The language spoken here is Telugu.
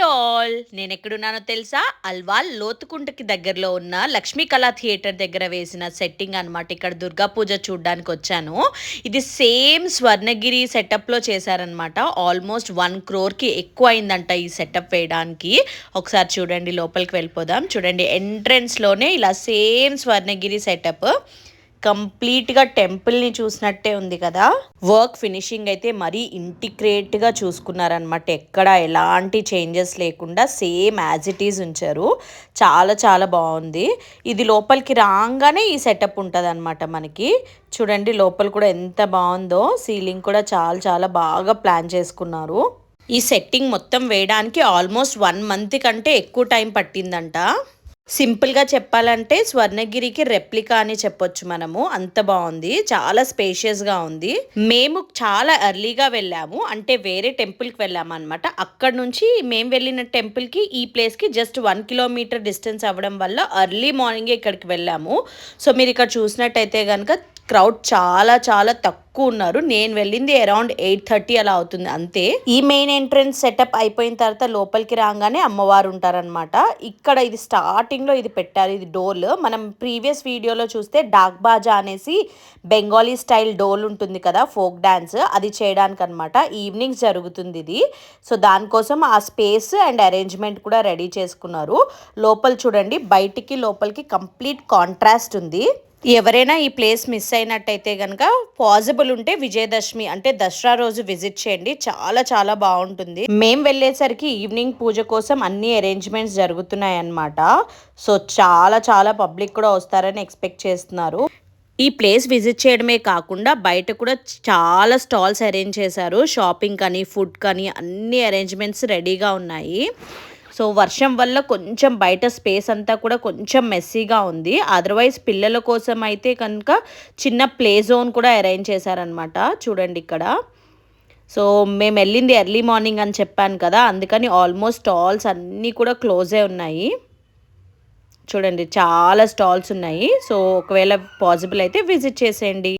ఆల్ నేను ఎక్కడున్నానో తెలుసా? అల్వాల్ లోతుకుంటకి దగ్గరలో ఉన్న లక్ష్మీ కళా థియేటర్ దగ్గర వేసిన సెట్టింగ్ అనమాట. ఇక్కడ దుర్గా పూజ చూడ్డానికి వచ్చాను. ఇది సేమ్ స్వర్ణగిరి సెటప్లో చేశారనమాట. ఆల్మోస్ట్ 1 crore ఎక్కువ అయిందంట ఈ సెటప్ వేయడానికి. ఒకసారి చూడండి, లోపలికి వెళ్ళిపోదాం. చూడండి, ఎంట్రన్స్లోనే ఇలా సేమ్ స్వర్ణగిరి సెటప్. కంప్లీట్గా టెంపుల్ని చూసినట్టే ఉంది కదా. వర్క్ ఫినిషింగ్ అయితే మరీ ఇంటిగ్రేట్గా చూసుకున్నారనమాట. ఎక్కడ ఎలాంటి చేంజెస్ లేకుండా సేమ్ యాజ్ ఇట్ ఈజ్ ఉంచారు. చాలా చాలా బాగుంది. ఇది లోపలికి రాగానే ఈ సెటప్ ఉంటుంది అనమాట మనకి. చూడండి లోపల కూడా ఎంత బాగుందో. సీలింగ్ కూడా చాలా చాలా బాగా ప్లాన్ చేసుకున్నారు. ఈ సెట్టింగ్ మొత్తం వేయడానికి ఆల్మోస్ట్ 1 month కంటే ఎక్కువ టైం పట్టిందంట. సింపుల్గా చెప్పాలంటే స్వర్ణగిరికి రెప్లికా అని చెప్పొచ్చు మనము. అంత బాగుంది, చాలా స్పేషియస్గా ఉంది. మేము చాలా ఎర్లీగా వెళ్ళాము, అంటే వేరే టెంపుల్కి వెళ్ళాము అనమాట. అక్కడ నుంచి మేము వెళ్ళిన టెంపుల్కి ఈ ప్లేస్కి జస్ట్ 1 kilometer డిస్టెన్స్ అవ్వడం వల్ల ఎర్లీ మార్నింగే ఇక్కడికి వెళ్ళాము. సో మీరు ఇక్కడ చూసినట్టయితే కనుక క్రౌడ్ చాలా చాలా తక్కువ ఉన్నారు. నేను వెళ్ళింది అరౌండ్ 8:30 అలా అవుతుంది అంతే. ఈ మెయిన్ ఎంట్రన్స్ సెటప్ అయిపోయిన తర్వాత లోపలికి రాగానే అమ్మవారు ఉంటారనమాట. ఇక్కడ ఇది స్టార్టింగ్లో ఇది పెట్టారు, ఇది డోల్. మనం ప్రీవియస్ వీడియోలో చూస్తే డాక్ బాజా అనేసి బెంగాలీ స్టైల్ డోల్ ఉంటుంది కదా, ఫోక్ డాన్స్, అది చేయడానికి అనమాట. ఈవినింగ్స్ జరుగుతుంది ఇది. సో దానికోసం ఆ స్పేస్ అండ్ అరేంజ్మెంట్ కూడా రెడీ చేసుకున్నారు. లోపల చూడండి, బయటికి లోపలికి కంప్లీట్ కాంట్రాస్ట్ ఉంది. ఎవరైనా ఈ ప్లేస్ మిస్ అయినట్టయితే కనుక పాసిబుల్ ఉంటే విజయదశమి అంటే దసరా రోజు విజిట్ చేయండి. చాలా చాలా బాగుంటుంది. మేము వెళ్ళేసరికి ఈవినింగ్ పూజ కోసం అన్ని అరేంజ్మెంట్స్ జరుగుతున్నాయి అన్నమాట. సో చాలా చాలా పబ్లిక్ కూడా వస్తారని ఎక్స్పెక్ట్ చేస్తున్నారు. ఈ ప్లేస్ విజిట్ చేయడమే కాకుండా బయట కూడా చాలా స్టాల్స్ అరేంజ్ చేశారు. షాపింగ్ కానీ ఫుడ్ కానీ అన్ని అరేంజ్మెంట్స్ రెడీగా ఉన్నాయి. సో వర్షం వల్ల కొంచెం బయట స్పేస్ అంతా కూడా కొంచెం మెస్సీగా ఉంది. అదర్వైజ్ పిల్లల కోసం అయితే కనుక చిన్న ప్లే జోన్ కూడా అరేంజ్ చేశారనమాట. చూడండి ఇక్కడ. సో మేము వెళ్ళింది ఎర్లీ మార్నింగ్ అని చెప్పాను కదా, అందుకని ఆల్మోస్ట్ స్టాల్స్ అన్నీ కూడా క్లోజే ఉన్నాయి. చూడండి చాలా స్టాల్స్ ఉన్నాయి. సో ఒకవేళ పాసిబుల్ అయితే విజిట్ చేసేయండి.